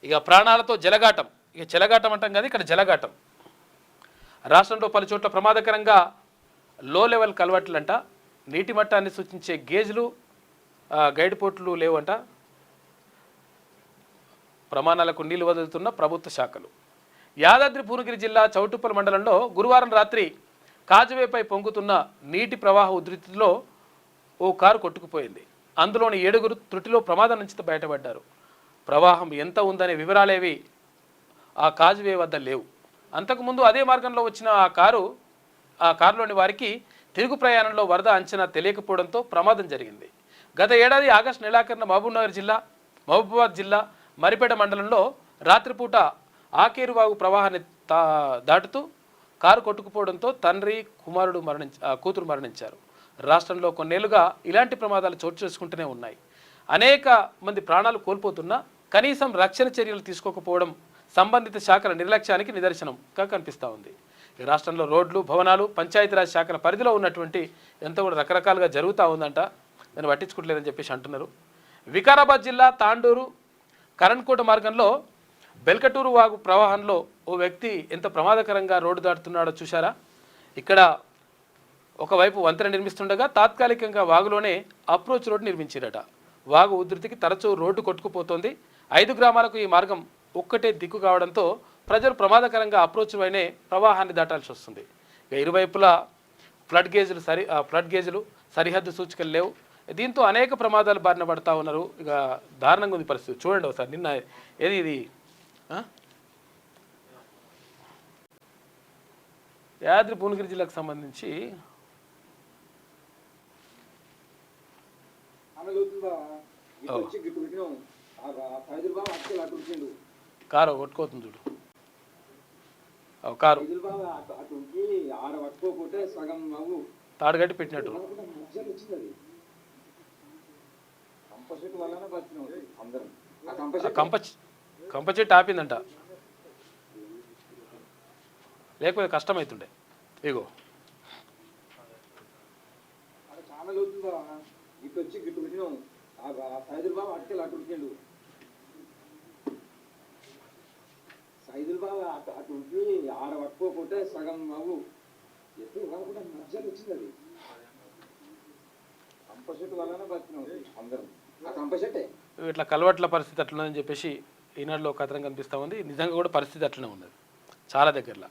ఇక ప్రాణాలతో జలగాటం, ఇక చెలగాటం అంటాం కదా, ఇక్కడ జలగాటం. రాష్ట్రంలో పలు చోట్ల ప్రమాదకరంగా లో లెవెల్ కల్వర్ట్లంట, నీటి మట్టాన్ని సూచించే గేజ్లు గైడ్ పోర్టులు లేవంట. ప్రమాణాలకు నీళ్లు వదులుతున్న ప్రభుత్వ శాఖలు. యాదాద్రి భువనగిరి జిల్లా చౌటుప్పల్ మండలంలో గురువారం రాత్రి కాజువేపై పొంగుతున్న నీటి ప్రవాహ ఉధృతిలో ఓ కారు కొట్టుకుపోయింది. అందులోని 7గురు త్రుటిలో ప్రమాదం నుంచి బయటపడ్డారు. ప్రవాహం ఎంత ఉందనే వివరాలేవి ఆ కాజువే వద్ద లేవు. అంతకుముందు అదే మార్గంలో వచ్చిన ఆ కారులోని వారికి తిరుగు ప్రయాణంలో వరద అంచనా తెలియకపోవడంతో ప్రమాదం జరిగింది. గత ఏడాది ఆగస్టు నెలాఖరున మహబూబాబాద్ జిల్లా మరిపేట మండలంలో రాత్రిపూట ఆకేరువాగు ప్రవాహాన్ని దాటుతూ కారు కొట్టుకుపోవడంతో తండ్రి కూతురు మరణించారు. రాష్ట్రంలో కొన్నేళ్లుగా ఇలాంటి ప్రమాదాలు చోటు చేసుకుంటూనే ఉన్నాయి. అనేక మంది ప్రాణాలు కోల్పోతున్నా కనీసం రక్షణ చర్యలు తీసుకోకపోవడం సంబంధిత శాఖల నిర్లక్ష్యానికి నిదర్శనంగా కనిపిస్తూ ఉంది. ఈ రాష్ట్రంలో రోడ్లు, భవనాలు, పంచాయతీరాజ్ శాఖల పరిధిలో ఉన్నటువంటి ఎంతో కూడా రకరకాలుగా జరుగుతూ ఉందంట. దాన్ని పట్టించుకోవట్లేదని చెప్పేసి అంటున్నారు. వికారాబాద్ జిల్లా తాండూరు కరణ్కోట మార్గంలో బెల్కటూరు వాగు ప్రవాహంలో ఓ వ్యక్తి ఎంత ప్రమాదకరంగా రోడ్డు దాటుతున్నాడో చూశారా. ఇక్కడ ఒకవైపు వంతెన నిర్మిస్తుండగా తాత్కాలికంగా వాగులోనే అప్రోచ్ రోడ్డు నిర్మించారట. వాగు ఉధృతికి తరచూ రోడ్డు కొట్టుకుపోతోంది. 5 గ్రామాలకు ఈ మార్గం ఒక్కటే దిక్కు కావడంతో ప్రజలు ప్రమాదకరంగా అప్రోచ్ వైనే ప్రవాహాన్ని దాటాల్సి వస్తుంది. ఇక ఇరువైపులా ఫ్లడ్ గేజ్లు సరిహద్దు సూచికలు లేవు. దీంతో అనేక ప్రమాదాలు బారిన పడతా ఉన్నారు. ఇక దారుణంగా ఉంది పరిస్థితి. చూడండి ఒకసారి. నిన్న ఇది యాదాద్రి భువనగిరి జిల్లాకు సంబంధించి కారు కొట్టుకోతుంది చూడు. కారు తాడుగట్టి పెట్టినట్టు కంప చెట్టు ఆపిందంట, లేకపోతే కష్టమవుతుండే. ఇగో సైదులు బాగా అటు ఆడ పట్టుకోకుంటే సగం అవు ఎప్పుడు కాకుండా మధ్యలో వచ్చింది. అది కంప చెట్టు వల్లనే బతికినాం అందరం. ఆ కంప చెట్టే ఇట్లా కలవట్ల పరిస్థితి అట్లున్నదని చెప్పేసి ఈనాడులో కథనం కనిపిస్తూ ఉంది. నిజంగా కూడా పరిస్థితి అట్లనే ఉన్నది చాలా దగ్గరలో.